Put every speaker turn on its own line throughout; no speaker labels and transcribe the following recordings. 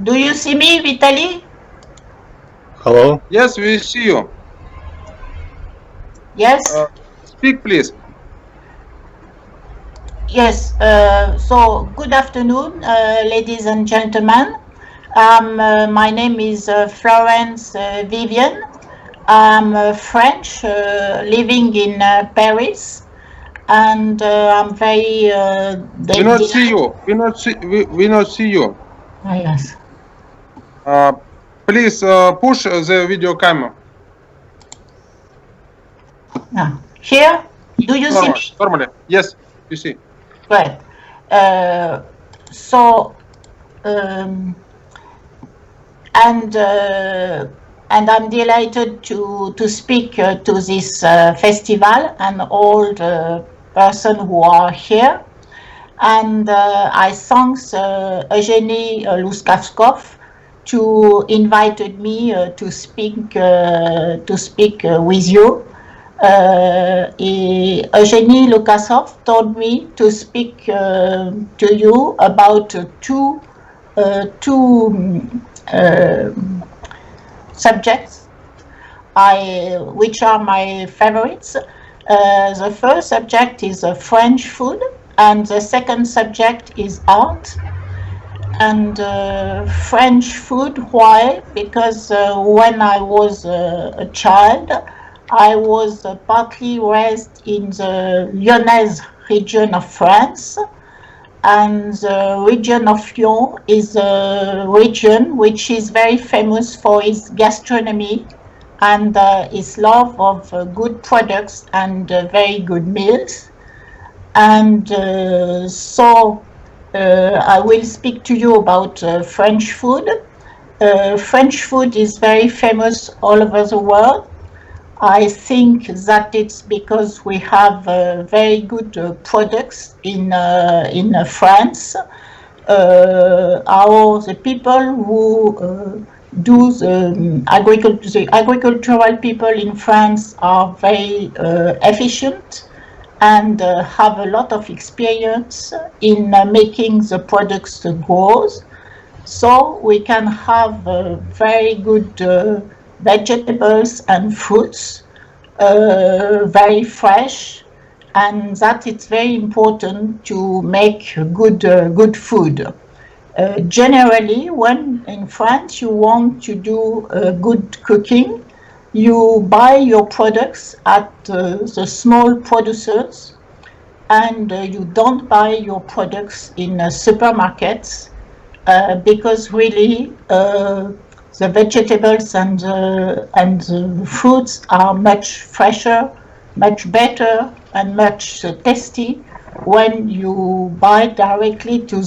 Do you see me, Vitaly?
Hello?
Yes, we see you.
Yes?
Speak, please.
Yes. So, good afternoon, ladies and gentlemen. My name is Florence Vivien. I'm French, living in Paris, and I'm very.
We not see you. We not see you.
Yes.
Please push the video camera.
Here, do you see me?
Normally, yes, you see.
Right. And I'm delighted to speak to this festival and all the persons who are here. And I thank Eugenie Luskavskov to invited me to speak with you. Eugenie Lukassov told me to speak to you about two subjects which are my favorites. The first subject is French food, and the second subject is art. And French food, why? Because when I was a child, I was partly raised in the Lyonnaise region of France, and the region of Lyon is a region which is very famous for its gastronomy and its love of good products and very good meals. And so I will speak to you about French food. French food is very famous all over the world. I think that it's because we have very good products in France. The people who do the agricultural people in France are very efficient and have a lot of experience in making the products grow. So we can have very good vegetables and fruits, very fresh, and that it's very important to make good food. Generally, when in France you want to do good cooking, you buy your products at the small producers, and you don't buy your products in supermarkets because really the vegetables and the fruits are much fresher, much better, and much tasty when you buy directly to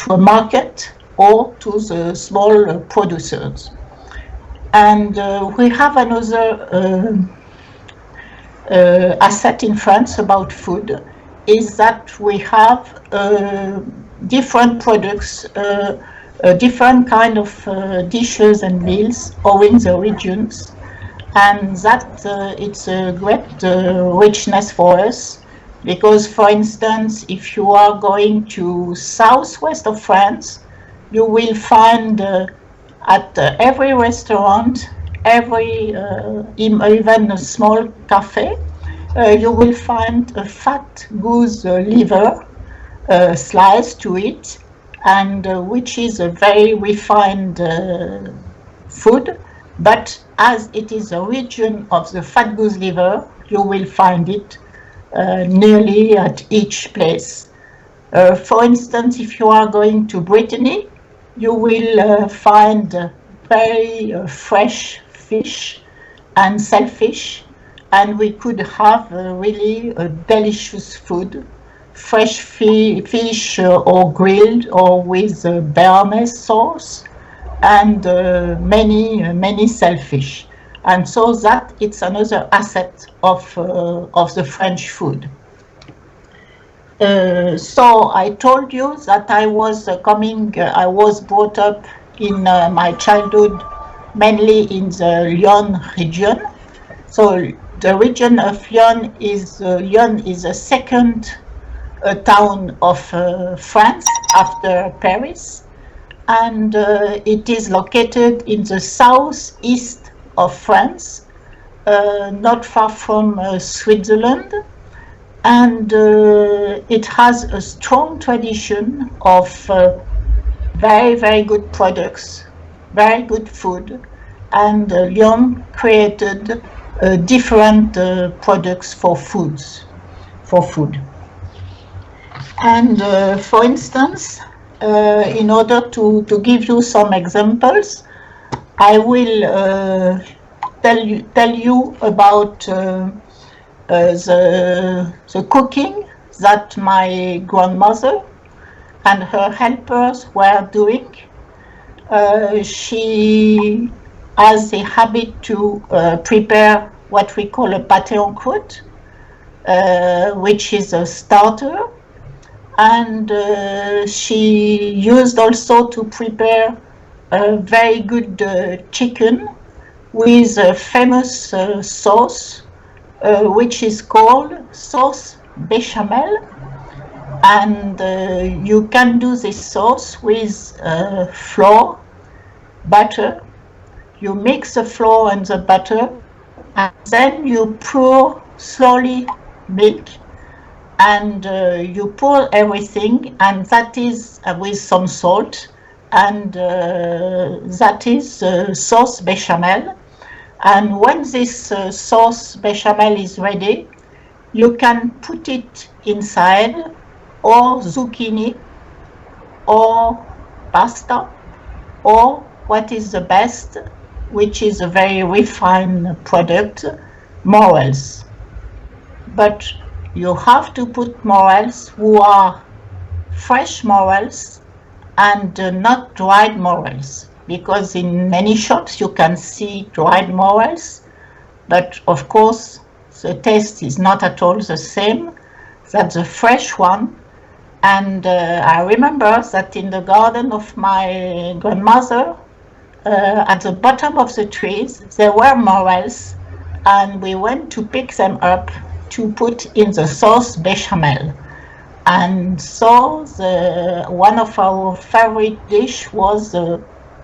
a market or to the small producers. And we have another asset in France about food, is that we have different products, different kind of dishes and meals owing the regions, and that it's a great richness for us, because for instance, if you are going to southwest of France, you will find at every restaurant, even a small cafe, you will find a fat goose liver sliced to it, and which is a very refined food, but as it is a region of the fat goose liver, you will find it nearly at each place. For instance, if you are going to Brittany, you will find very fresh fish and shellfish, and we could have really a delicious food, fresh fish or grilled or with béarnaise sauce, and many shellfish. And so that it's another asset of the French food. So I told you that I was brought up in my childhood mainly in the Lyon region. So the region of Lyon is the second town of France after Paris, and it is located in the southeast of France, not far from Switzerland, and it has a strong tradition of very, very good products, very good food, and Lyon created different products for food. And for instance, in order to give you some examples, I will tell you about the cooking that my grandmother and her helpers were doing. She has a habit to prepare what we call a pâté en croûte, which is a starter, and she used also to prepare a very good chicken with a famous sauce, which is called sauce béchamel. And you can do this sauce with flour, butter. You mix the flour and the butter, and then you pour slowly milk, and you pour everything, and that is with some salt, and that is sauce béchamel. And when this sauce béchamel is ready, you can put it inside, or zucchini, or pasta, or what is the best, which is a very refined product, morels. But you have to put morels who are fresh morels and not dried morels, because in many shops you can see dried morels, but of course the taste is not at all the same. That's a fresh one. And I remember that in the garden of my grandmother, at the bottom of the trees, there were morels, and we went to pick them up to put in the sauce béchamel. And so one of our favorite dish was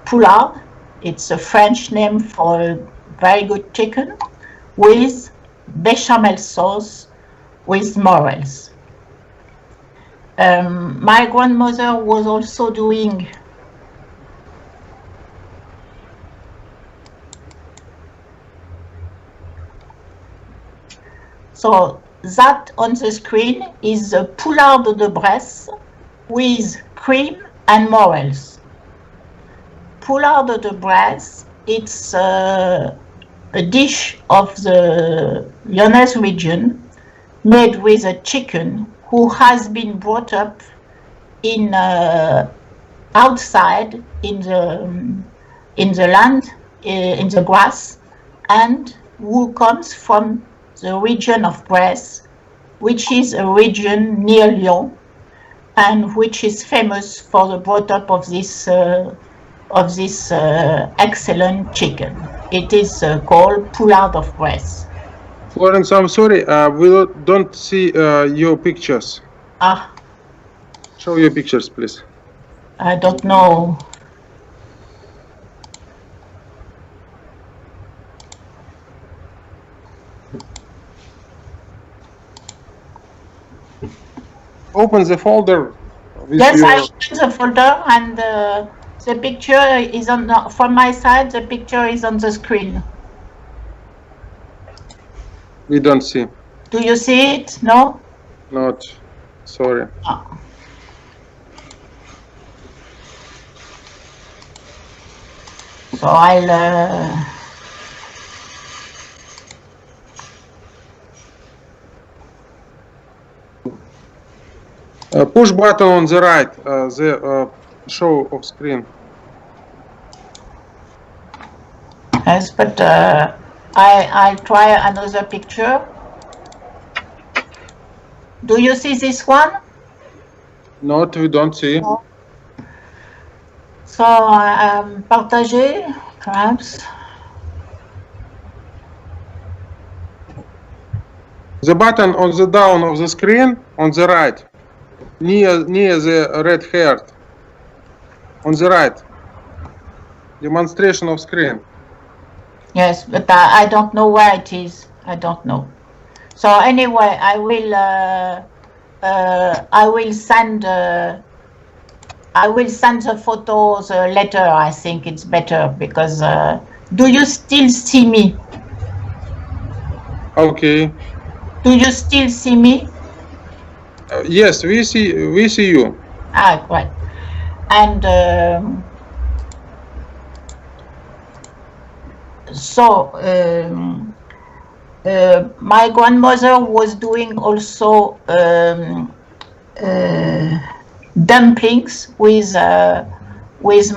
poulard. It's a French name for a very good chicken with béchamel sauce with morels. My grandmother was also doing so that on the screen is the poulard de Bresse with cream and morels. Poulard de Bresse, it's a dish of the Lyonnaise region made with a chicken who has been brought up in outside in the land, in the grass, and who comes from the region of Bresse, which is a region near Lyon, and which is famous for the brought up of this excellent chicken. It is called poulard of Bresse.
Florence, I'm sorry, we don't see your pictures.
Ah.
Show your pictures, please.
I don't know.
Open the folder.
Yes, I opened the folder, and the picture is on from my side. The picture is on the screen.
We don't see.
Do you see it? No?
Not. Sorry.
Oh. So I'll
push button on the right, the show of screen.
yes, but I'll try another picture. Do you see this one?
Not, we don't see.
No. So partager, perhaps.
The button on the down of the screen on the right, near the red heart. On the right. Demonstration of screen.
Yes, but I don't know where it is. I don't know. So anyway, I will send the photos later. I think it's better because. Do you still see me?
Okay.
Do you still see me?
Yes, we see you.
Ah, right. And my grandmother was doing also dumplings with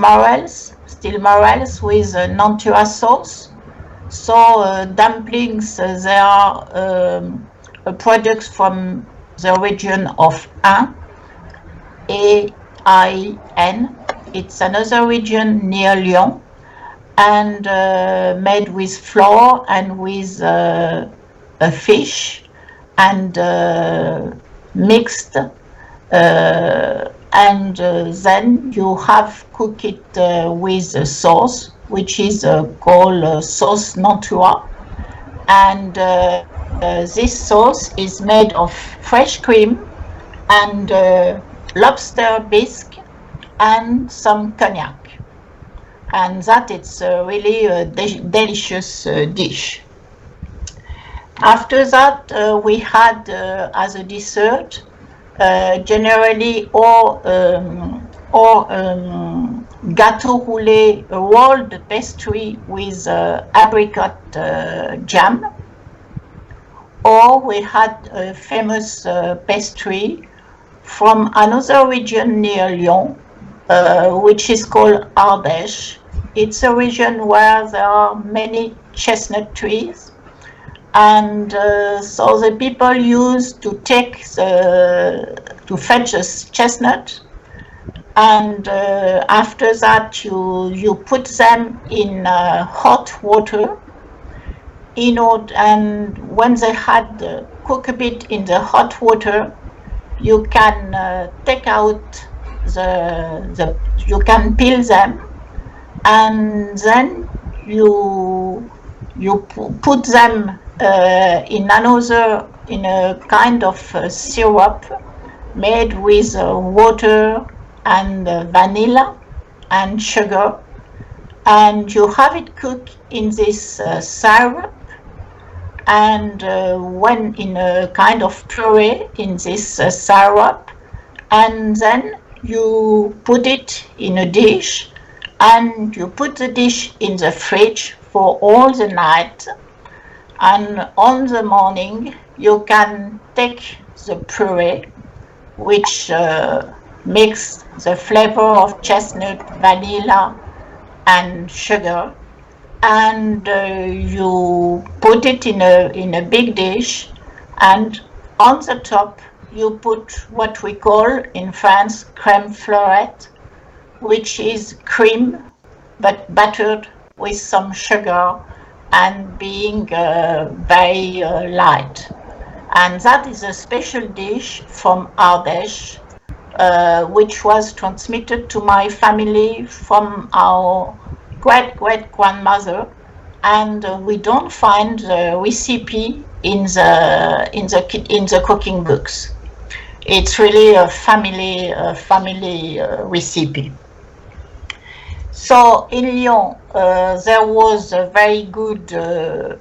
morels, still morels with Nantua sauce. So dumplings, they are products from the region of Ain, A-I-N. It's another region near Lyon, and made with flour and with a fish, and mixed, and then you have cooked it with a sauce, which is called sauce Nantua, and this sauce is made of fresh cream and lobster bisque and some cognac, and that it's really a delicious dish. After that, we had as a dessert generally or gâteau roulé, rolled pastry with apricot jam, or we had a famous pastry from another region near Lyon, which is called Ardèche. It's a region where there are many chestnut trees, and so the people used to take to fetch a chestnut, and after that you put them in hot water, and when they had cooked a bit in the hot water, you can take out you can peel them, and then you put them in a kind of syrup made with water and vanilla and sugar, and you have it cooked in this syrup, and when in a kind of puree in this syrup, and then you put it in a dish, and you put the dish in the fridge for all the night, and on the morning you can take the puree, which makes the flavor of chestnut, vanilla and sugar, and you put it in a big dish, and on the top you put what we call in France crème fleurette, which is cream but buttered with some sugar and being very light. And that is a special dish from Ardèche, which was transmitted to my family from our great-great-grandmother, and we don't find the recipe in the cooking books. It's really a family recipe. So in Lyon, there was a very good. There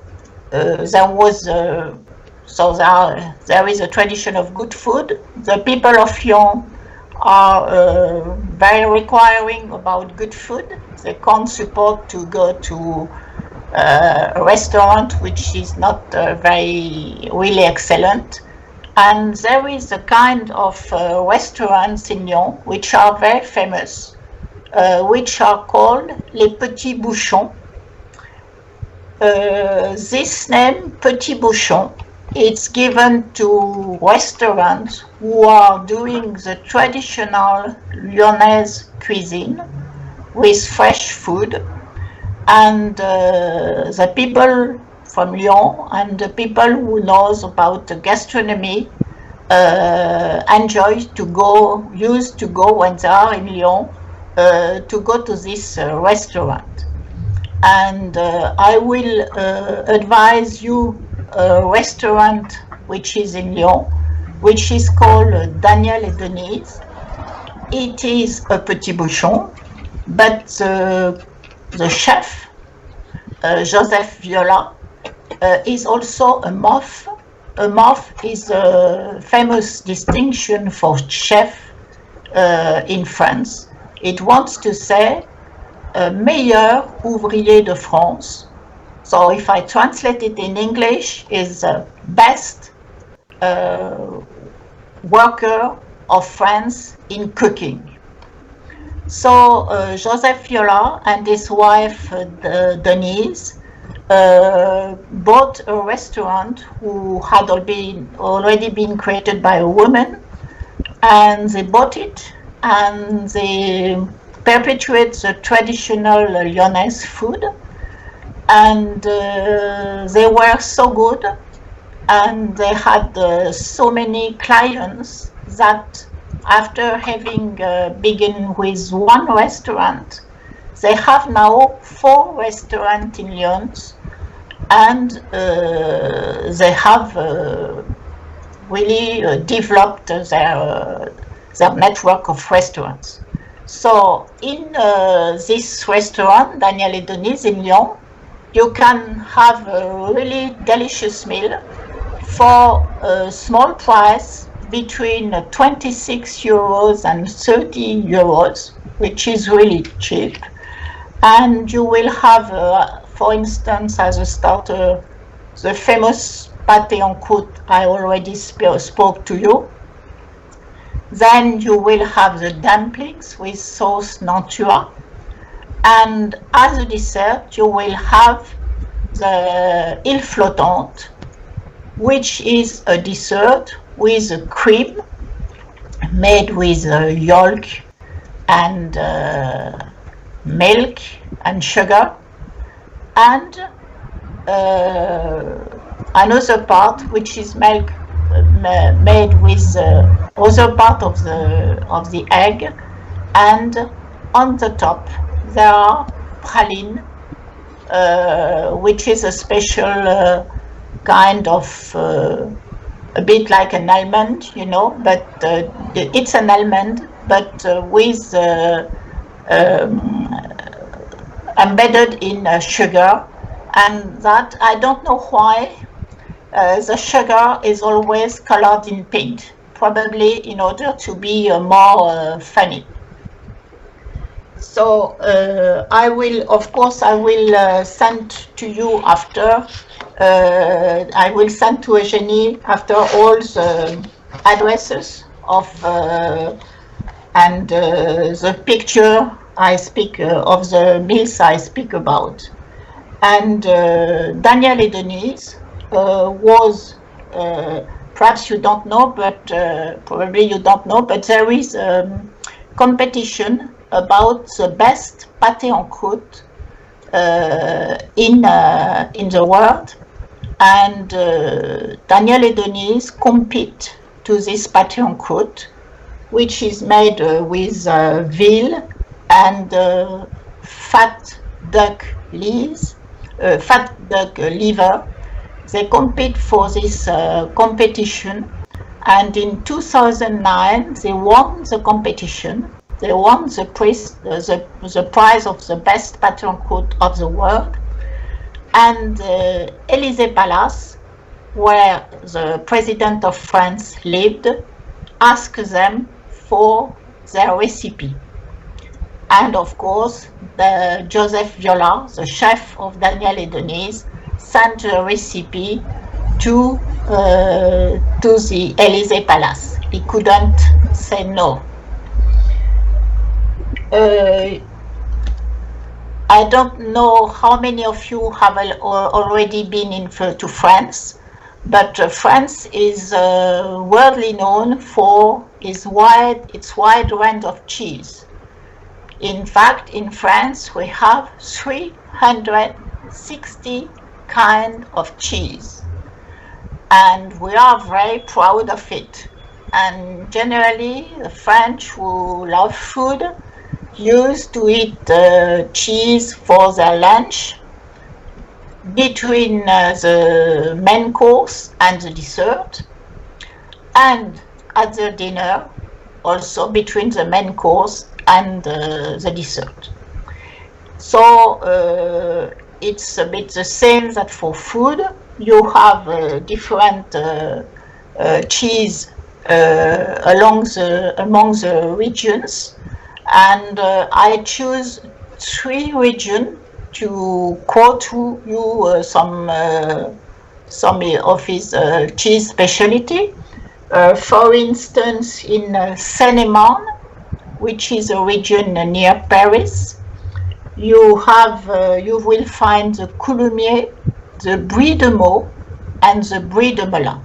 is a tradition of good food. The people of Lyon are very requiring about good food. They can't support to go to a restaurant which is not very really excellent. And there is a kind of restaurants in Lyon which are very famous, which are called les petits bouchons. This name, petit bouchon, it's given to restaurants who are doing the traditional Lyonnaise cuisine with fresh food, and the people from Lyon and the people who knows about the gastronomy used to go when they are in Lyon to go to this restaurant. And I will advise you a restaurant which is in Lyon, which is called Daniel et Denise. It is a petit bouchon, but the chef, Joseph Viola, is also a MOF. A MOF is a famous distinction for chef in France. It wants to say meilleur ouvrier de France. So if I translate it in English, is best worker of France in cooking. So Joseph Viola and his wife Denise bought a restaurant who had already been created by a woman, and they bought it and they perpetuate the traditional Lyonnaise food, and they were so good and they had so many clients that after having begun with one restaurant, they have now 4 restaurants in Lyon, and they have really developed their network of restaurants. So in this restaurant, Daniel et Denise in Lyon, you can have a really delicious meal for a small price between 26 euros and 30 euros, which is really cheap. And you will have, for instance, as a starter, the famous pâté en croûte I already spoke to you. Then you will have the dumplings with sauce Nantua. And as a dessert, you will have the île flottante, which is a dessert with a cream made with yolk and milk and sugar, and another part which is made with other part of the egg, and on the top there are praline, which is a special kind of a bit like an almond, you know, but it's an almond, but with embedded in sugar, and that I don't know why the sugar is always colored in pink, probably in order to be more funny. So I will, of course, I will send to you after. I will send to Eugenie after all the addresses of and the picture I speak of the meals I speak about. And Daniel et Denise was, perhaps you don't know, but probably you don't know, but there is a competition about the best pâté en croûte in the world, and Daniel et Denise compete to this pâté en croûte, which is made with veal and fat duck liver. They compete for this competition, and in 2009 they won the competition. They won the prize of the best pâté en croûte of the world. And Élysée Palace, where the president of France lived, asked them for their recipe. And of course, the Joseph Viola, the chef of Daniel et Denise, sent a recipe to the Élysée Palace. He couldn't say no. I don't know how many of you have already been to France, but France is worldly known for its wide range of cheese. In fact, in France, we have 360 kinds of cheese, and we are very proud of it. And generally, the French who love food, used to eat cheese for their lunch between the main course and the dessert, and at the dinner also between the main course and the dessert. So it's a bit the same that for food. You have different cheese among the regions, and I choose 3 regions to quote to you some of his cheese specialty. For instance, in Seine-et-Marne, which is a region near Paris, you will find the Coulommiers, the Brie de Meaux, and the Brie de Melun.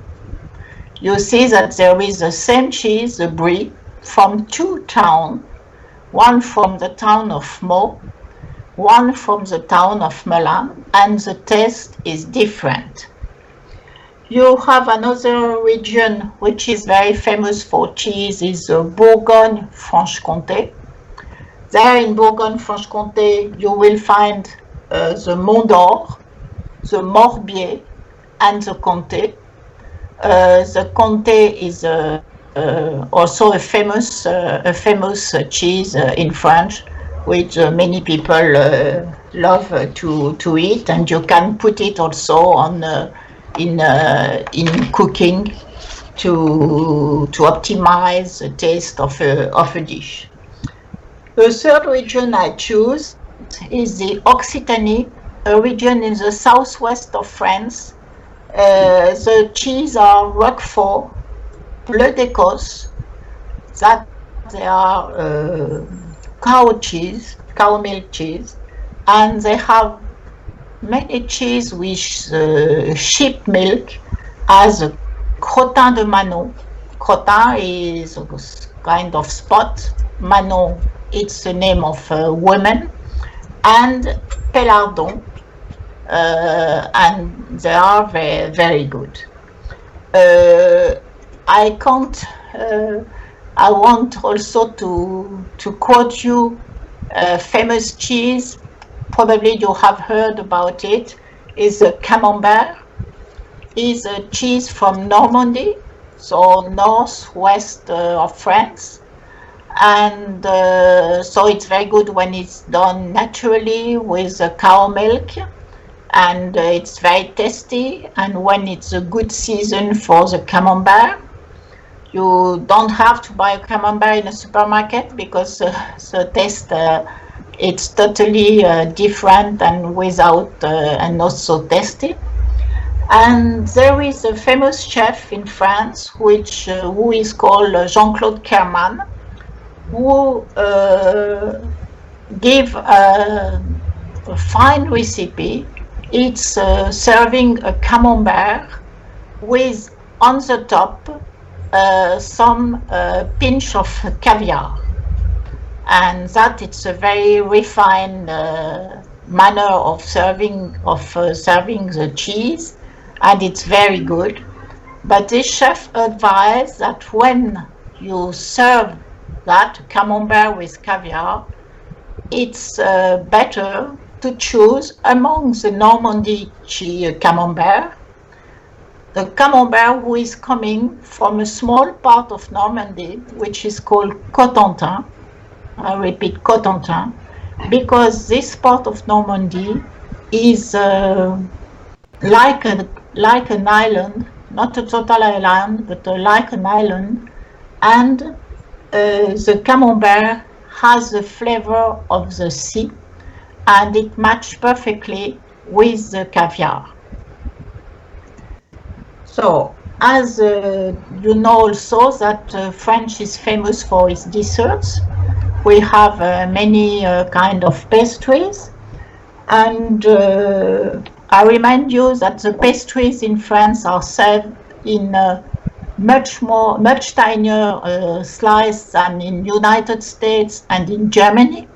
You see that there is the same cheese, the Brie, from 2 towns, one from the town of Meaux, one from the town of Melun, and the taste is different. You have another region which is very famous for cheese, is Bourgogne-Franche-Comté. There in Bourgogne-Franche-Comté you will find the Mont d'Or, the Morbier, and the Comté. The Comté is also a famous cheese in France, which many people love to eat, and you can put it also on in cooking to optimize the taste of a dish. The third region I choose is the Occitanie, a region in the southwest of France. The cheese are Roquefort, Bleu d'Écosse, that they are cow milk cheese, and they have many cheese with sheep milk, as crottin de Manon. Crottin is a kind of spot. Manon, it's the name of a woman, and Pelardon, and they are very, very good. I want also to quote you a famous cheese. Probably you have heard about it. Is a Camembert. Is a cheese from Normandy, so northwest of France, and so it's very good when it's done naturally with cow milk, and it's very tasty. And when it's a good season for the Camembert, you don't have to buy a Camembert in a supermarket, because the taste it's totally different and without and not so tasty. And there is a famous chef in France who is called Jean-Claude Kerman, who give a fine recipe. It's serving a Camembert with on the top some pinch of caviar, and that it's a very refined manner of serving the cheese, and it's very good. But this chef advised that when you serve that Camembert with caviar, it's better to choose among the Normandy Camembert the Camembert who is coming from a small part of Normandy, which is called Cotentin. I repeat, Cotentin, because this part of Normandy is like an island, not a total island, but like an island, and the Camembert has the flavor of the sea, and it matches perfectly with the caviar. So, as you know also that French is famous for its desserts. We have many kind of pastries, and I remind you that the pastries in France are served in much tinier slice than in United States and in Germany.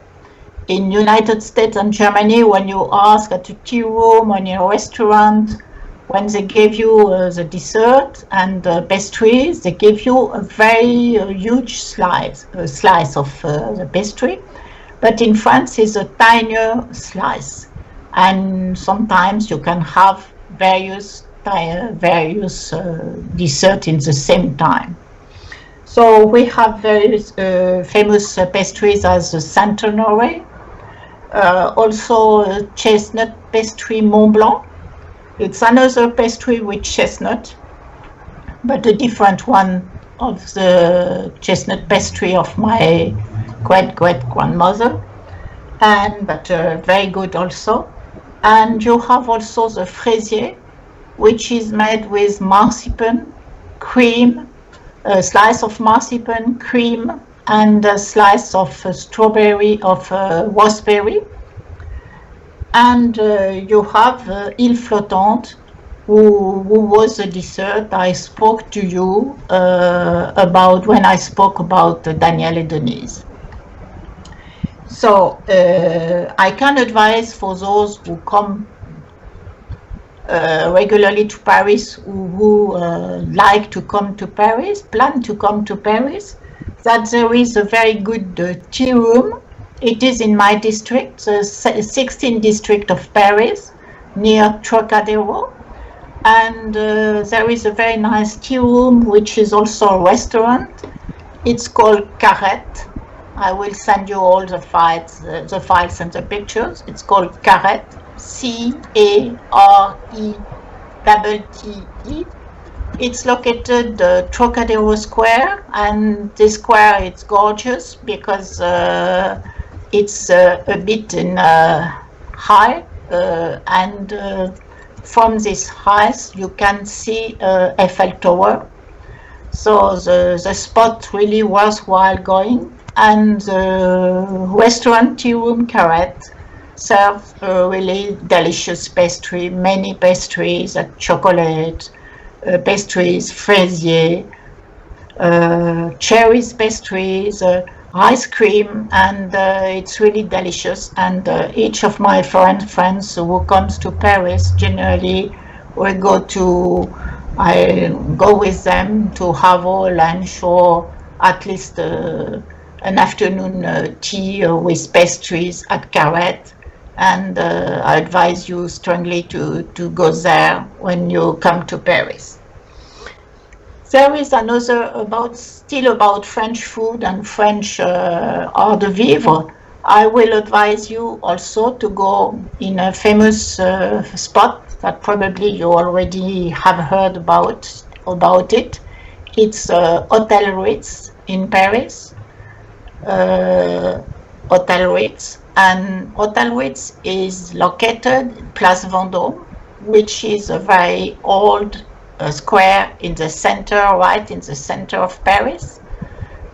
In United States and Germany, when you ask at a tea room or in a restaurant, when they give you the dessert and pastries, they give you a very huge slice of the pastry. but in France it's a tinier slice, and sometimes you can have various desserts in the same time. So we have various famous pastries as the Saint-Honoré, also chestnut pastry Mont Blanc. It's another pastry with chestnut, but a different one of the chestnut pastry of my great-great-grandmother, but very good also. And you have also the fraisier, which is made with marzipan, cream, a slice of marzipan, cream, and a slice of strawberry, of raspberry. And you have Île Flottante, who was the dessert I spoke to you about when I spoke about Daniel and Denise. So I can advise for those who come regularly to Paris, who like to come to Paris, plan to come to Paris, that there is a very good tea room. It is in my district, the 16th district of Paris, near Trocadero. And there is a very nice tea room, which is also a restaurant. It's called Carrette. I will send you all the files and the pictures. It's called Carrette, C-A-R-E-T-T-E. It's located Trocadero Square, and this square is gorgeous because it's a bit in high, and from this height you can see Eiffel Tower. So the spot really worthwhile going. And the restaurant Tea Room Carrette serves really delicious pastry, many pastries, chocolate pastries, fraisier, cherries pastries, ice cream, and it's really delicious. And each of my foreign friends who comes to Paris, generally I go with them to have a lunch or at least an afternoon tea with pastries at Carrette. And I advise you strongly to go there when you come to Paris. There is another still about French food and French art de vivre. I will advise you also to go in a famous spot that probably you already have heard about it. It's Hotel Ritz in Paris. Hotel Ritz. And Hotel Ritz is located in Place Vendôme, which is a very old square in the center, right in the center of Paris.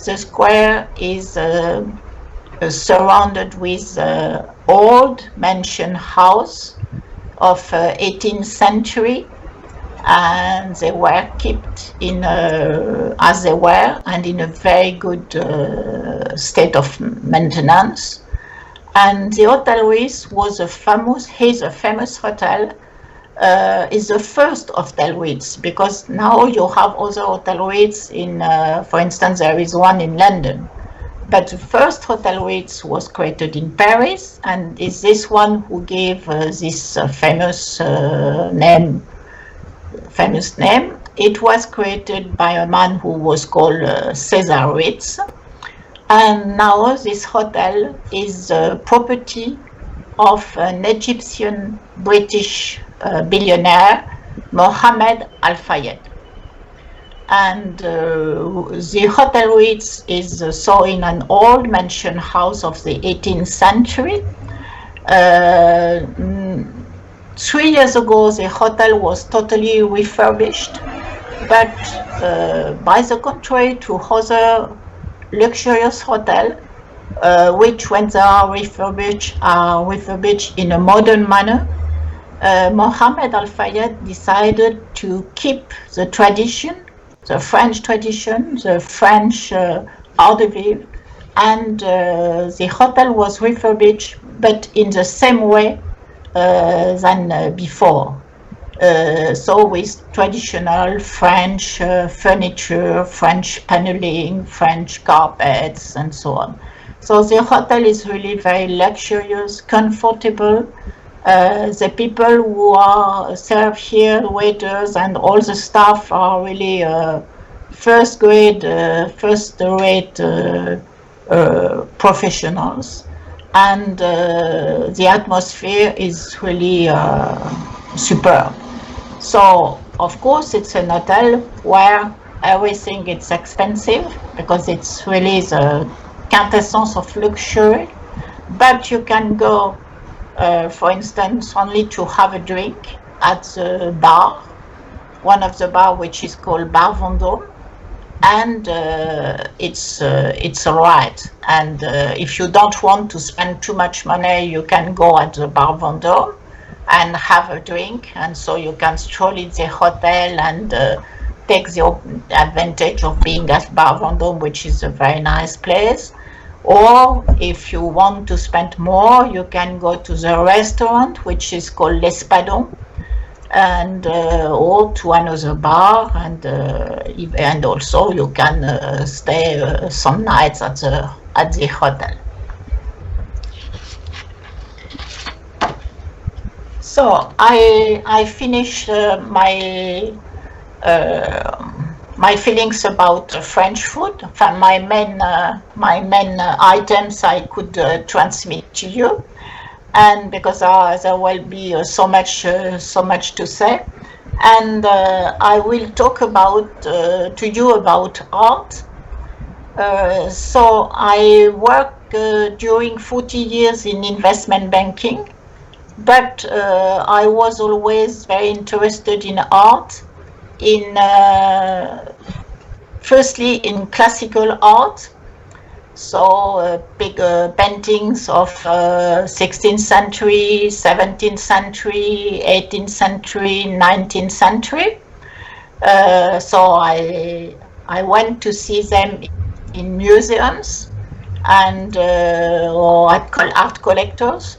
The square is surrounded with old mansion house of 18th century, and they were kept in as they were and in a very good state of maintenance. And the Hotel Ritz is a famous hotel. Is the first Hotel Ritz, because now you have other Hotel Ritz in, for instance, there is one in London. But the first Hotel Ritz was created in Paris, and is this one who gave this famous name. It was created by a man who was called César Ritz. And now this hotel is property of an Egyptian British billionaire, Mohammed Al Fayed. And the Hotel Ritz is so in an old mansion house of the 18th century. 3 years ago, the hotel was totally refurbished, but by the contrary to other luxurious hotels, which when they are refurbished in a modern manner, Mohammed Al Fayed decided to keep the tradition, the French tradition, the French art de vivre, and the hotel was refurbished, but in the same way than before. So with traditional French furniture, French paneling, French carpets, and so on. So the hotel is really very luxurious, comfortable. The people who are served here, waiters and all the staff are really first-rate professionals. And the atmosphere is really superb. So, of course, it's an hotel where everything is expensive because it's really the quintessence of luxury. But you can go, for instance, only to have a drink at the bar, one of the bars which is called Bar Vendôme, and it's all right. And if you don't want to spend too much money, you can go at the Bar Vendôme and have a drink, and so you can stroll in the hotel and take the advantage of being at Bar Vendôme, which is a very nice place. Or if you want to spend more, you can go to the restaurant, which is called l'Espadon, and or to another bar, and also you can stay some nights at the hotel. So I finished my feelings about French food. My main items I could transmit to you, and because there will be so much to say, and I will talk to you about art. So I worked during 40 years in investment banking, but I was always very interested in art, firstly in classical art, so big paintings of 16th century, 17th century, 18th century, 19th century. So I went to see them in museums and or at art collectors.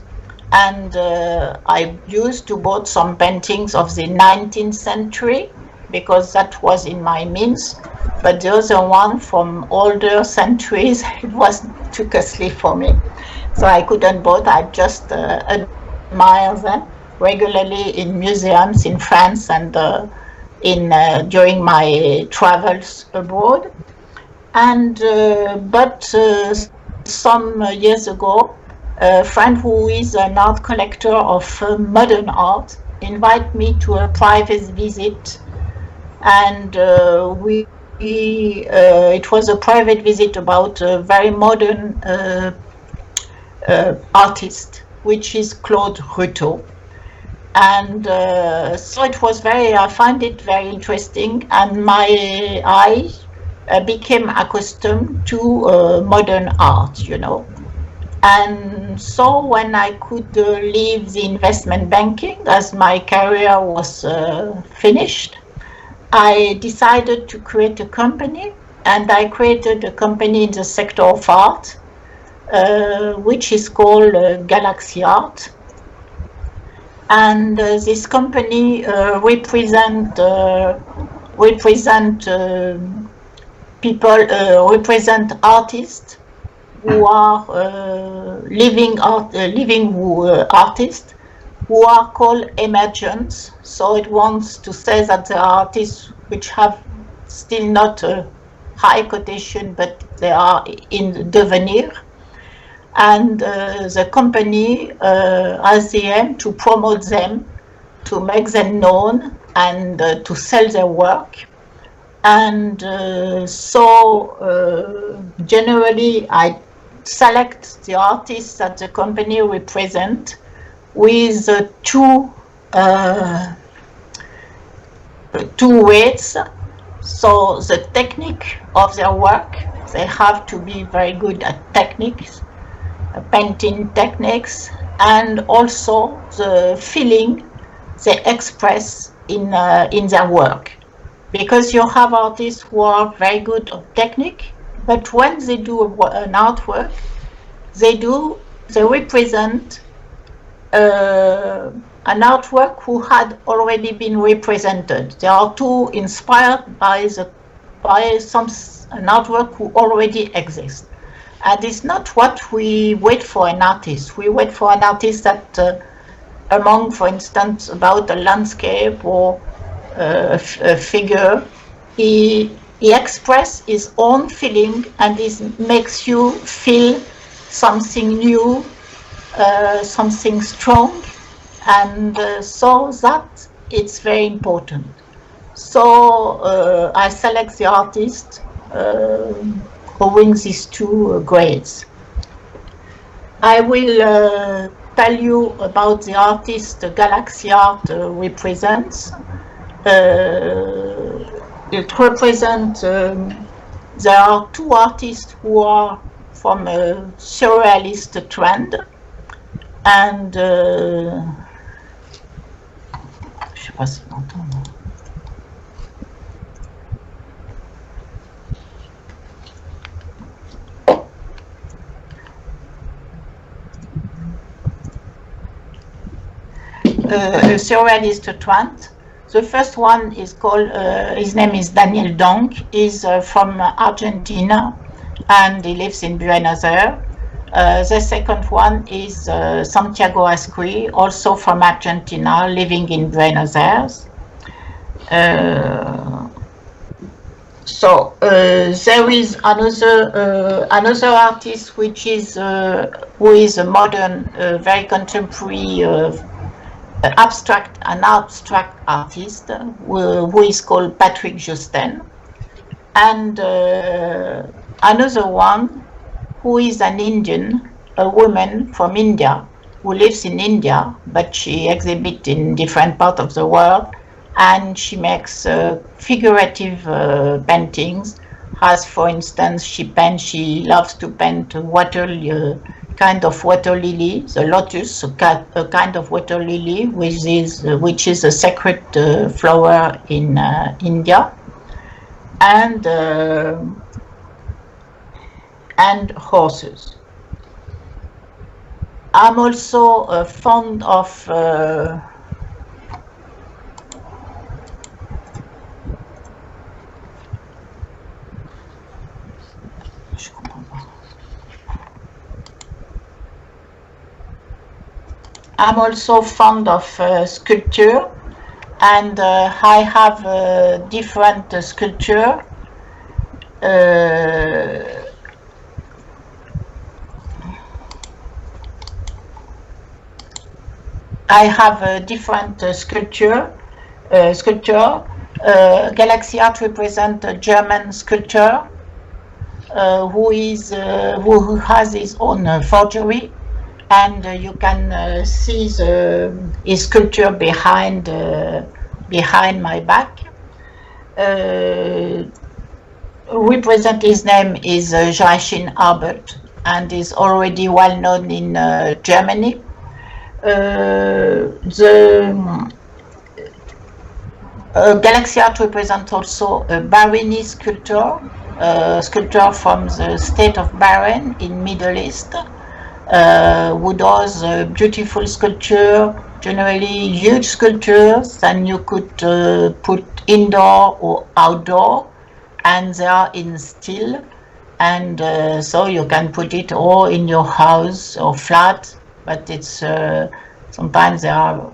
And I used to buy some paintings of the 19th century because that was in my means. But the other one from older centuries, it was too costly for me. So I couldn't buy. I just admire them regularly in museums in France and during my travels abroad. And but some years ago, a friend who is an art collector of modern art invited me to a private visit, and it was a private visit about a very modern artist, which is Claude Ruteau. And so it was I find it very interesting, and my eye became accustomed to modern art, you know. And so when I could leave the investment banking, as my career was finished, I decided to create a company, and I created a company in the sector of art, which is called Galaxy ART. And this company represent artists who are living artists who are called emergents. So it wants to say that the artists which have still not a high quotation, but they are in devenir. And the company has the aim to promote them, to make them known, and to sell their work. And generally I select the artists that the company represent with two weights. So the technique of their work, they have to be very good at techniques, painting techniques, and also the feeling they express in their work. Because you have artists who are very good at technique, but when they do an artwork, they represent an artwork who had already been represented. They are too inspired by an artwork who already exists. And it's not what we wait for an artist. We wait for an artist that among, for instance, about a landscape or a figure, he expresses his own feeling, and this makes you feel something new, something strong, and so that it's very important. So I select the artist owing these two grades. I will tell you about the artist Galaxy Art represents. It represents, there are two artists who are from a surrealist trend, and je sais pas si on entend. Surrealist trend. The first one is called, his name is Daniel Donk. He's from Argentina and he lives in Buenos Aires. The second one is Santiago Ascui, also from Argentina, living in Buenos Aires. So there is another artist which is who is a modern, very contemporary abstract artist who is called Patrick Justin, and another one who is an Indian, a woman from India who lives in India, but she exhibits in different parts of the world, and she makes figurative paintings. As for instance, she loves to paint water, kind of water lily, the lotus, a kind of water lily, which is a sacred flower in India, and horses. I'm also fond of sculpture, and I have different sculpture. I have a different sculpture. Galaxy Art represents a German sculptor who has his own forgery, and you can see his sculpture behind my back. His name is Joachim Arbert, and is already well known in Germany. Galaxy Art represents also a Bahraini sculptor from the state of Bahrain in Middle East, who does beautiful sculpture, generally huge sculptures, and you could put indoor or outdoor, and they are in steel, and so you can put it all in your house or flat, but it's sometimes they are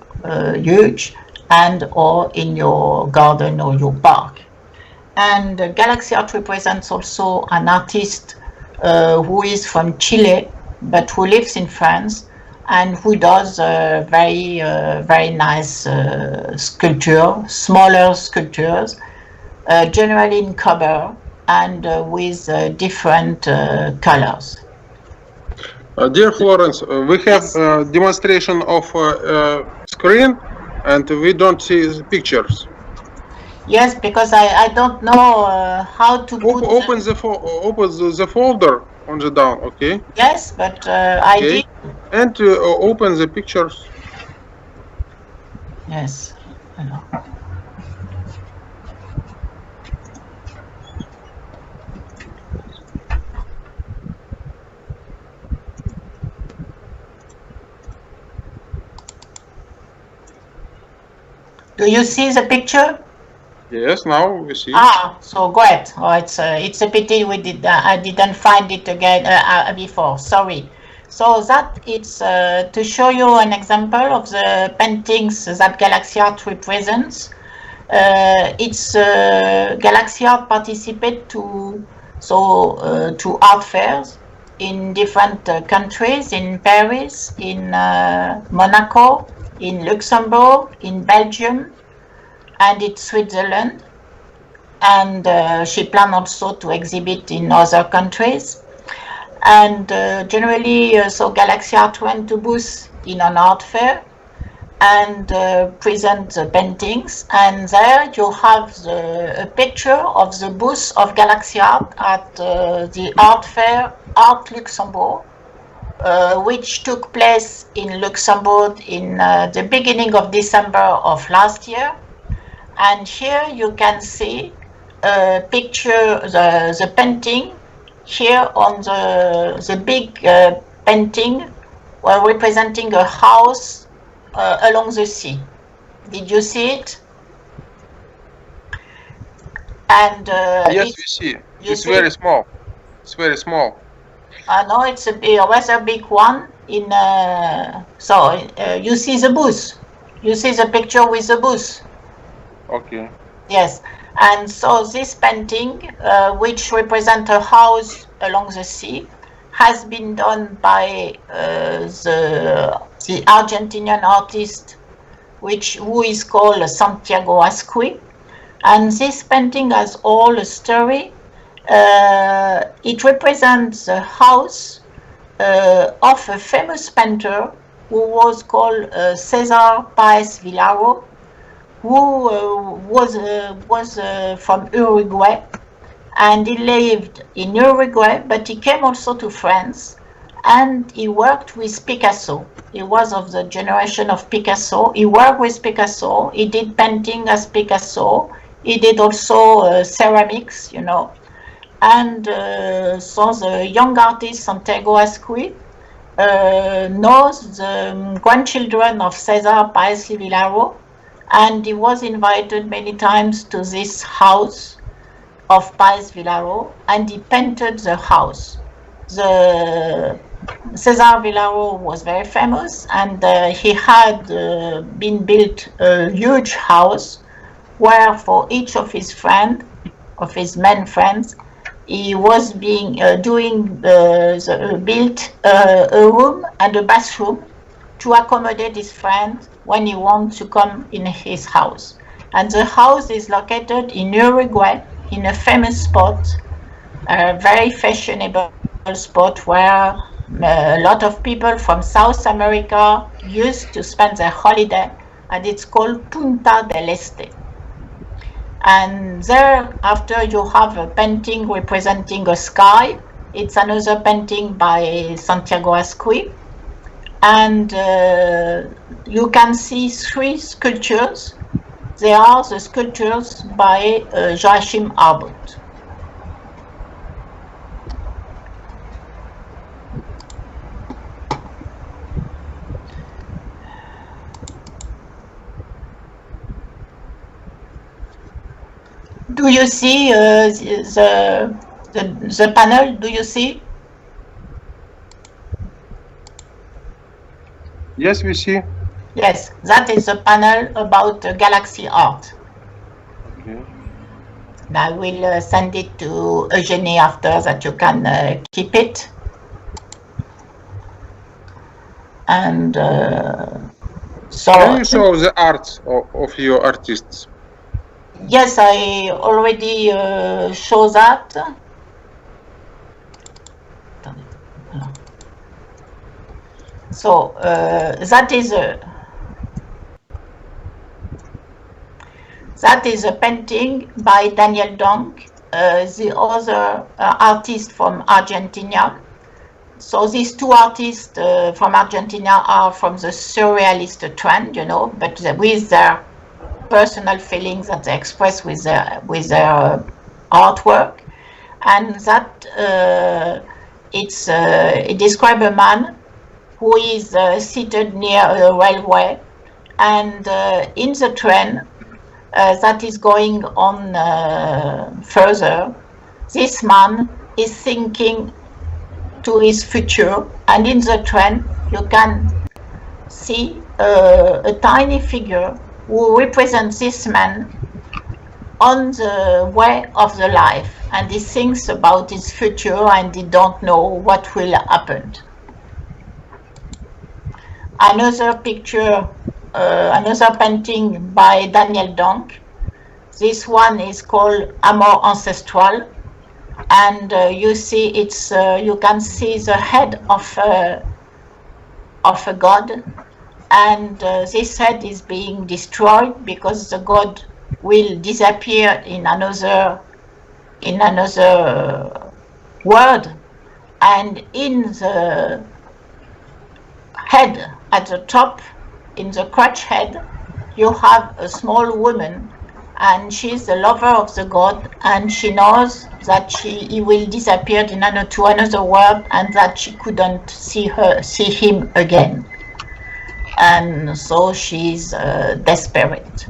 huge, and or in your garden or your park. And Galaxy Art represents also an artist who is from Chile, but who lives in France, and who does very nice sculpture, smaller sculptures, generally in cover and with different colors.
Dear Florence, we have a demonstration of screen, and we don't see the pictures.
Yes, because I don't know how to put
open the folder on the down, okay?
Yes, but I did.
And open the pictures.
Yes, I know. Do you see the picture?
Yes, now we see.
Ah, so great. Oh, it's a pity I didn't find it again before. Sorry. So that it's to show you an example of the paintings that Galaxy Art represents. Galaxy Art participate to art fairs in different countries, in Paris, in Monaco, in Luxembourg, in Belgium, and in Switzerland. And she planned also to exhibit in other countries. And generally, so Galaxy Art went to booth in an art fair and present the paintings. And there you have a picture of the booth of Galaxy Art at the art fair Art Luxembourg, which took place in Luxembourg in the beginning of December of last year. And here you can see a picture, the painting here on the big painting representing a house along the sea. Did you see it? And
yes, we see. It's very small. It's very small.
No, it's a rather big one. You see the booth. You see the picture with the booth.
Okay.
Yes, and so this painting, which represents a house along the sea, has been done by the Argentinian artist, who is called Santiago Asqui. And this painting has all a story. It represents the house of a famous painter who was called César Páez Vilaro, who was from Uruguay, and he lived in Uruguay, but he came also to France, and he worked with Picasso. He was of the generation of Picasso. He worked with Picasso. He did painting as Picasso. He did also ceramics, you know. And so the young artist Santiago Asqui knows the grandchildren of César Páez Vilaro, and he was invited many times to this house of Páez Vilaro, and he painted the house. César Vilaro was very famous, and he had been built a huge house where for each of his men friends, he was built a room and a bathroom to accommodate his friend when he wants to come in his house. And the house is located in Uruguay, in a famous spot, a very fashionable spot where a lot of people from South America used to spend their holiday, and it's called Punta del Este. And there, after you have a painting representing a sky, it's another painting by Santiago Asqui. And you can see 3 sculptures. They are the sculptures by Joachim Arbut. Do you see the panel? Do you see?
Yes, we see.
Yes, that is a panel about Galaxy Art.
Okay.
And I will send it to Eugenie after, that you can keep it. And so...
Can you show the art of your artists?
Yes, I already show that. So that is a painting by Daniel Donk, the other artist from Argentina. So these 2 artists from Argentina are from the surrealist trend, you know, but with their personal feelings that they express with their artwork. And that it describes a man who is seated near a railway, and in the train that is going on further. This man is thinking to his future, and in the train you can see a tiny figure who represents this man on the way of the life, and he thinks about his future and he don't know what will happen. Another picture, another painting by Daniel Donk. This one is called Amour Ancestral, and you see it's you can see the head of a god, and this head is being destroyed because the god will disappear in another world, and in the head at the top, in the crutch head, you have a small woman, and she's the lover of the god, and she knows that he will disappear to another world, and that she couldn't see him again, and so she's desperate.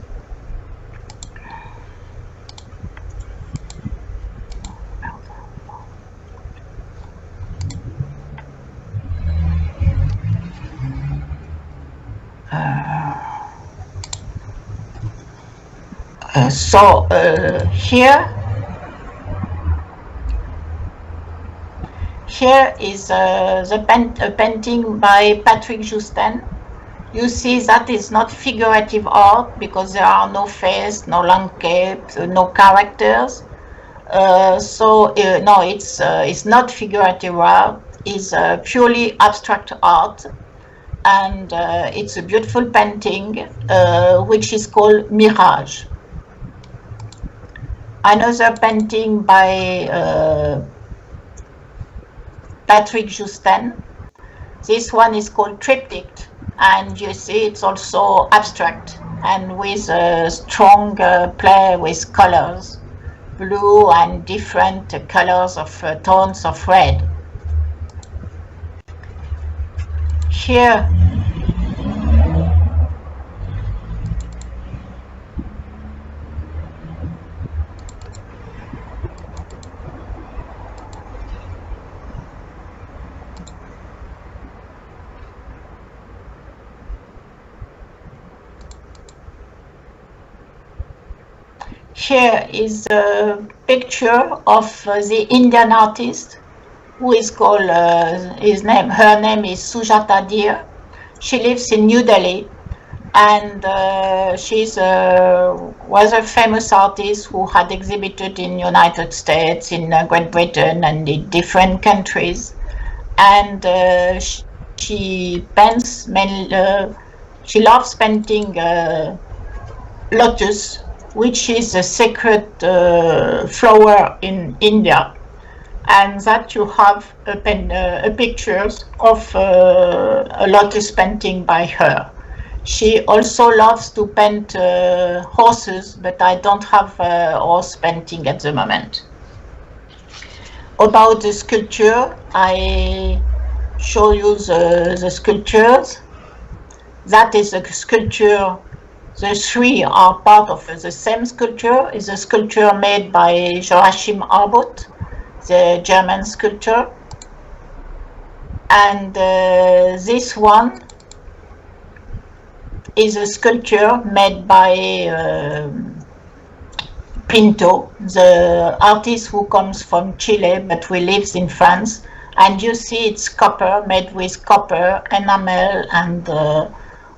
Here is a painting by Patrick Justin. You see that is not figurative art because there are no face, no landscape, no characters. No, it's not figurative art. It's purely abstract art, and it's a beautiful painting which is called Mirage. Another painting by Patrick Justin. This one is called Tryptic, and you see it's also abstract and with a strong play with colors, blue and different colors of tones of red. Here Here is a picture of the Indian artist who is called, her name is Sujata Deer. She lives in New Delhi, and she's was a famous artist who had exhibited in United States, in Great Britain, and in different countries. And she paints mainly, she loves painting lotus, which is a sacred flower in India, and that you have pictures of a lotus painting by her. She also loves to paint horses, but I don't have horse painting at the moment. About the sculpture, I show you the sculptures. That is a sculpture. The three are part of the same sculpture. Is a sculpture made by Joachim Arbut, the German sculptor. And this one is a sculpture made by Pinto, the artist who comes from Chile but who lives in France. And you see it's copper, made with copper, enamel, and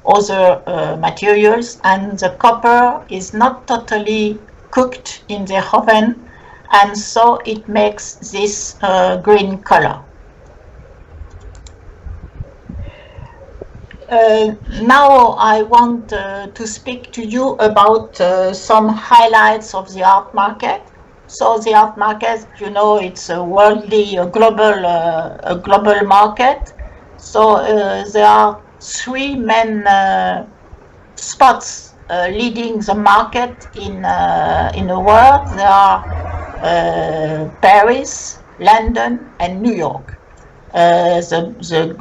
other materials, and the copper is not totally cooked in the oven, and so it makes this green color. Now I want to speak to you about some highlights of the art market. So the art market, you know, it's a worldly, a global market. So there are three main spots leading the market in the world. There are Paris, London, and New York. The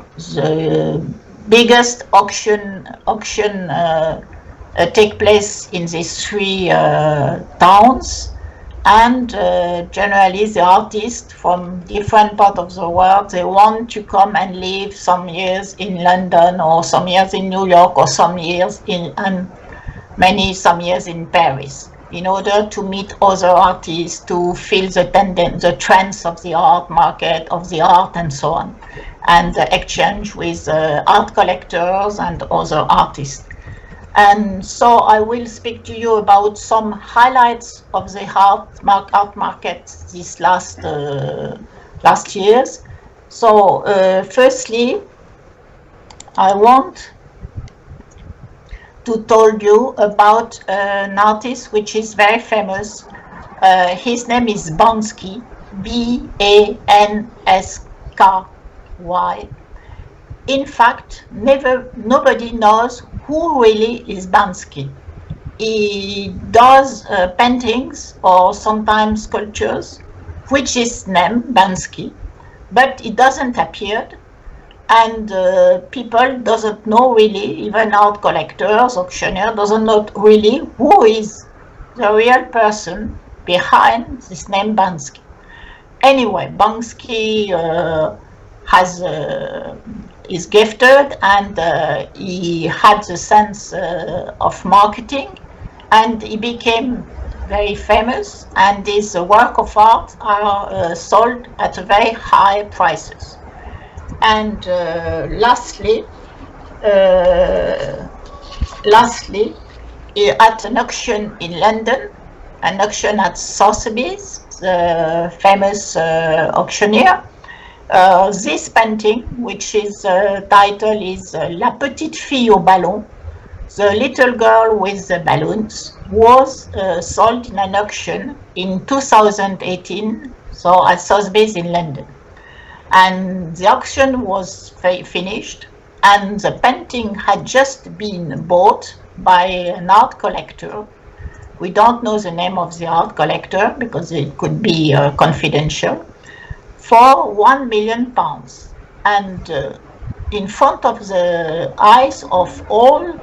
biggest auction take place in these three towns. And generally the artists from different parts of the world, they want to come and live some years in London, or some years in New York, or some years some years in Paris, in order to meet other artists, to feel the trends of the art market, of the art, and so on, and exchange with art collectors and other artists. And so I will speak to you about some highlights of the art market these last years. So firstly, I want to tell you about an artist which is very famous. His name is Banksy, B-A-N-S-K-Y. In fact, nobody knows who really is Banksy. He does paintings or sometimes sculptures, which is named Banksy, but it doesn't appear, and people doesn't know really, even art collectors, auctioneers, doesn't know really who is the real person behind this name Banksy. Anyway, Banksy is gifted, and he had the sense of marketing, and he became very famous, and his work of art are sold at very high prices. And lastly, at an auction in London, an auction at Sotheby's, the famous auctioneer, this painting, which is title is La Petite Fille au Ballon, the little girl with the balloons, was sold in an auction in 2018, so at Sotheby's in London. And the auction was finished, and the painting had just been bought by an art collector. We don't know the name of the art collector because it could be confidential, for £1 million. And in front of the eyes of all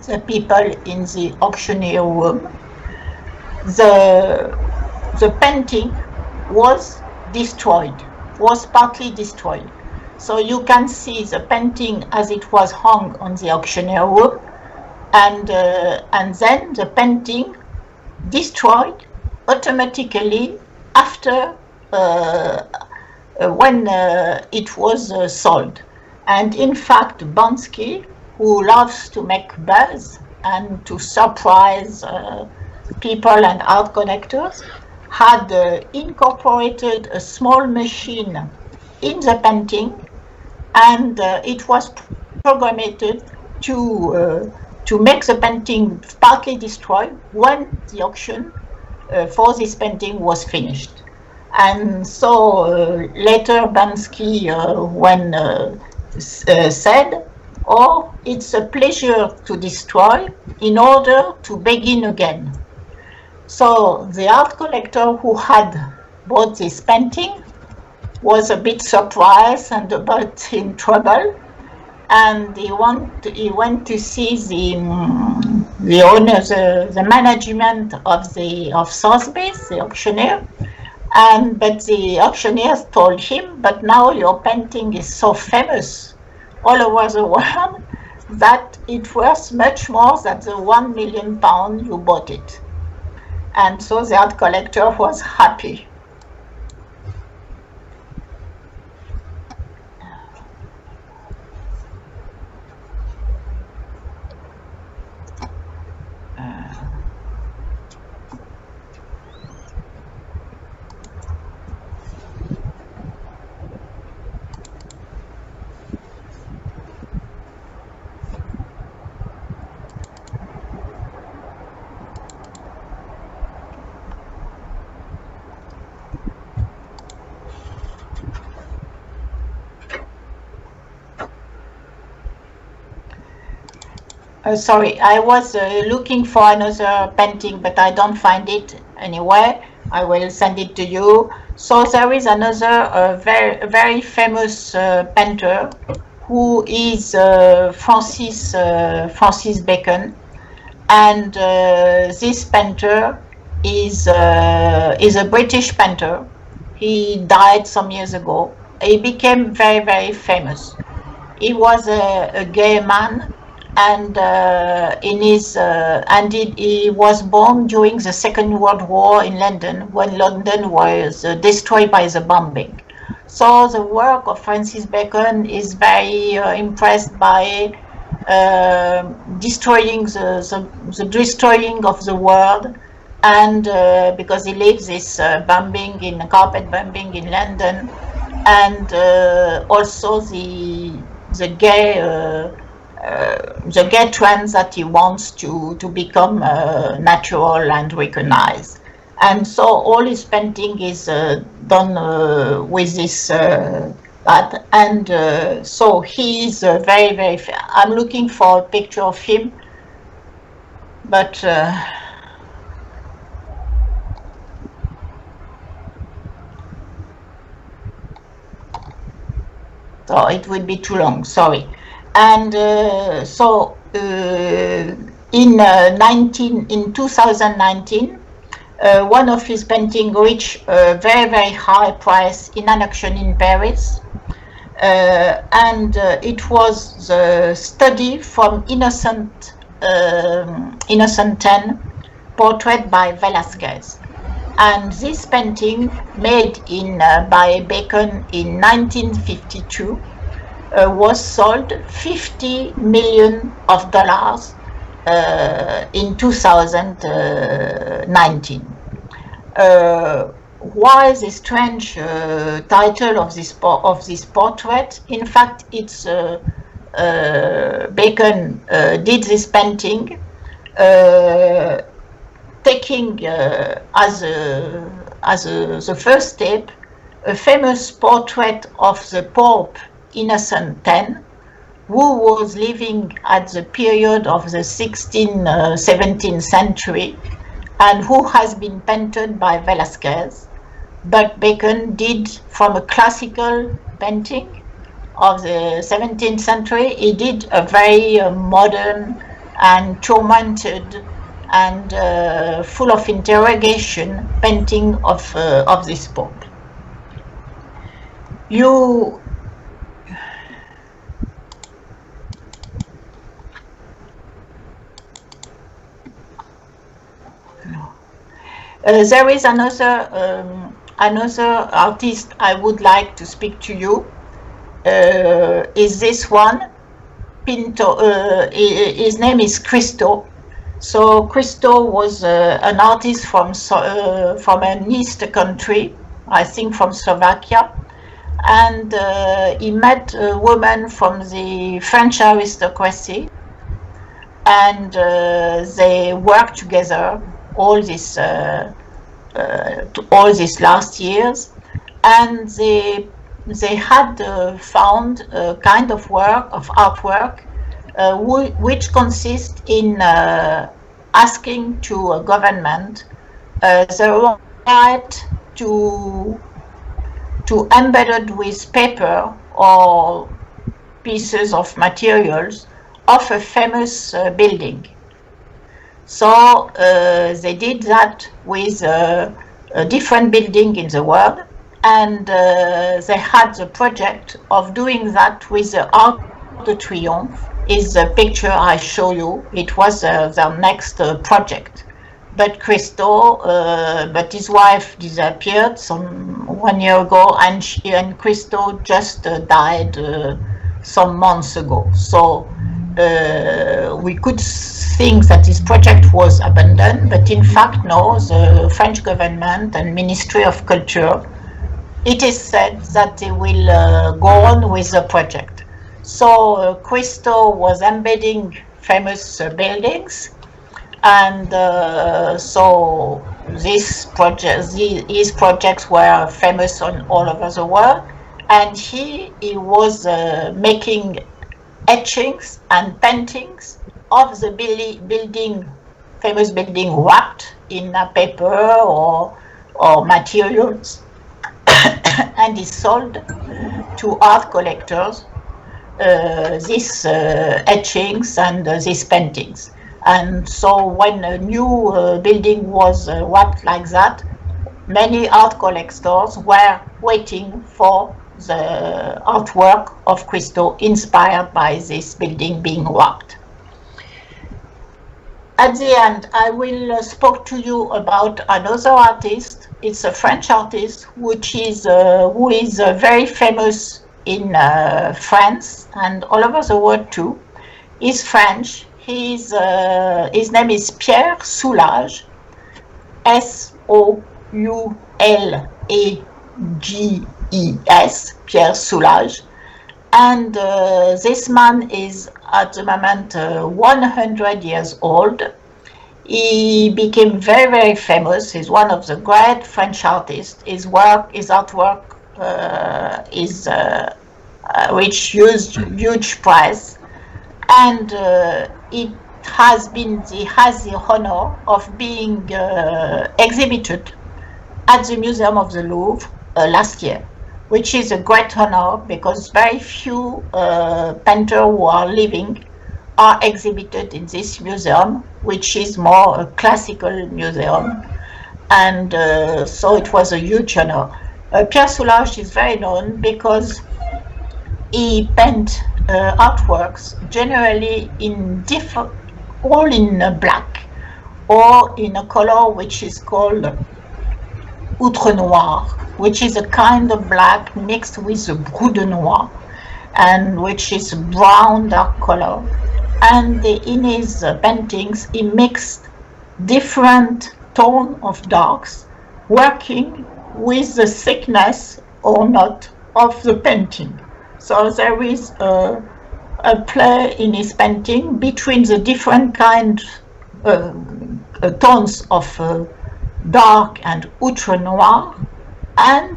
the people in the auctioneer room, the painting was destroyed, was partly destroyed. So you can see the painting as it was hung on the auctioneer room, and then the painting destroyed automatically after when it was sold. And in fact, Banksy, who loves to make buzz and to surprise people and art collectors, had incorporated a small machine in the painting, and it was programmed to make the painting partly destroyed when the auction for this painting was finished. And so later Banksy said, "Oh, it's a pleasure to destroy in order to begin again." So the art collector who had bought this painting was a bit surprised and a bit in trouble, and he went to see the owner, the management of Sotheby's, the auctioneer, but the auctioneers told him, "But now your painting is so famous all over the world that it worth much more than the £1 million you bought it." And so the art collector was happy. Sorry, I was looking for another painting, but I don't find it anywhere. I will send it to you. So there is another very famous painter who is Francis Bacon, and this painter is a British painter. He died some years ago. He became very, very famous. He was a gay man, and he was born during the Second World War in London, when London was destroyed by the bombing. So the work of Francis Bacon is very impressed by destroying the destroying of the world, and because he lives this carpet bombing in London, and also the gay trends that he wants to become natural and recognized. And so all his painting is done with this that, and so he is very, very. I'm looking for a picture of him, but so it would be too long. Sorry. And in 2019. One of his paintings reached a very, very high price in an auction in Paris, and it was the study from Innocent 10, portrait by Velázquez. And this painting, made by Bacon in 1952, was sold $50 million in 2019. Why the strange title of this portrait? In fact, it's Bacon did this painting, taking as the first step a famous portrait of the Pope Innocent X, who was living at the period of the 17th century, and who has been painted by Velázquez. But Bacon did, from a classical painting of the 17th century, he did a very modern and tormented and full of interrogation painting of this Pope. There is another artist I would like to speak to you. Is this one, Pinto? His name is Christo. So Christo was an artist from an East country, I think from Slovakia, and he met a woman from the French aristocracy, and they worked together all these last years, and they had found a kind of artwork which consists in asking to a government the right to embedded with paper or pieces of materials of a famous building. So they did that with a different building in the world, and they had the project of doing that with the Arc de Triomphe. Is the picture I show you. It was their next project. But but his wife disappeared 1 year ago, and Christo just died some months ago. So we could think that this project was abandoned, but in fact no, the French government and Ministry of Culture, it is said that they will go on with the project. So Christo was embedding famous buildings, and so his projects were famous all over the world, and he was making etchings and paintings of the famous building wrapped in paper or materials, and is sold to art collectors these etchings and these paintings. And so when a new building was worked like that, many art collectors were waiting for the artwork of Christo inspired by this building being worked. At the end, I will speak to you about another artist. It's a French artist who is very famous in France and all over the world too. He's French. His name is Pierre Soulages, S-O-U-L-A-G-E-S, Pierre Soulages. And this man is at the moment 100 years old. He became very, very famous. He's one of the great French artists. His artwork reached huge prize. And he has the honor of being exhibited at the Museum of the Louvre last year, which is a great honor because very few painters who are living are exhibited in this museum, which is more a classical museum. And so it was a huge honor. Pierre Soulages is very known because he paints artworks generally all in black or in a color which is called outre noir, which is a kind of black mixed with a brou de noir, and which is brown dark color. And in his paintings, he mixed different tones of darks, working with the thickness or not of the painting. So there is a play in his painting between the different tones of dark and outre noir and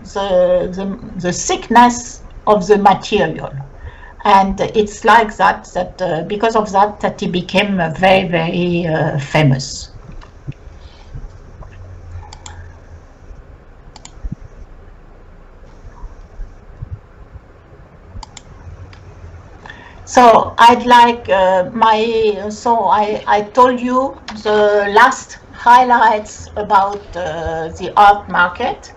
the thickness of the material. And it's like that because of that he became very, very famous. So I'd like I told you the last highlights about the art market,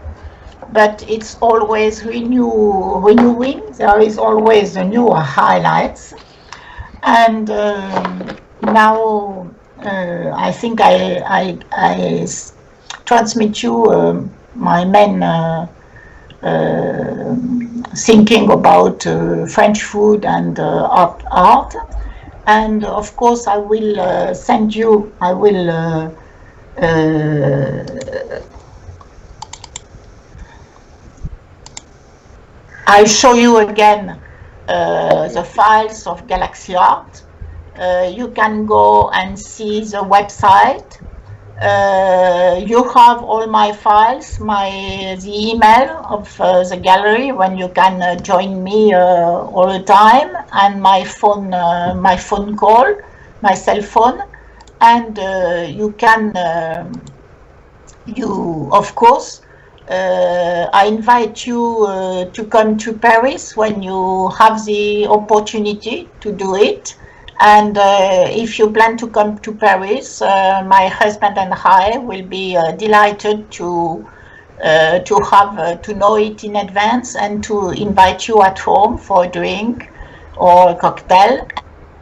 but it's always renewing. There is always a new highlights, and now I think I transmit you my main thinking about French food and art, and of course I will send you. I'll show you again the files of Galaxy Art. You can go and see the website. You have all my files, the email of the gallery when you can join me all the time, and my phone call, my cell phone, and you can, of course, I invite you to come to Paris when you have the opportunity to do it. And if you plan to come to Paris, my husband and I will be delighted to know it in advance and to invite you at home for a drink or a cocktail,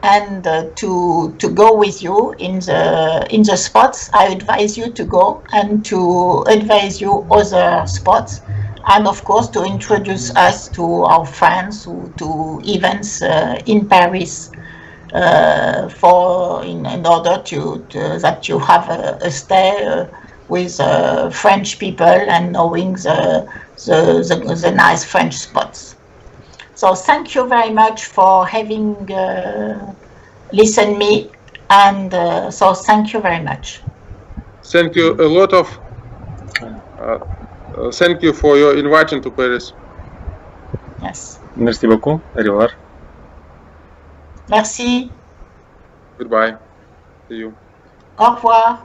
and to go with you in the spots I advise you to go, and to advise you other spots, and of course to introduce us to our friends to events in Paris. In order that you have a stay with French people and knowing the nice French spots. So thank you very much for having listened me, and so thank you very much.
Thank you a lot of. Thank you for your inviting to Paris.
Yes.
Merci beaucoup. Au revoir.
Merci.
Goodbye. See you.
Au revoir.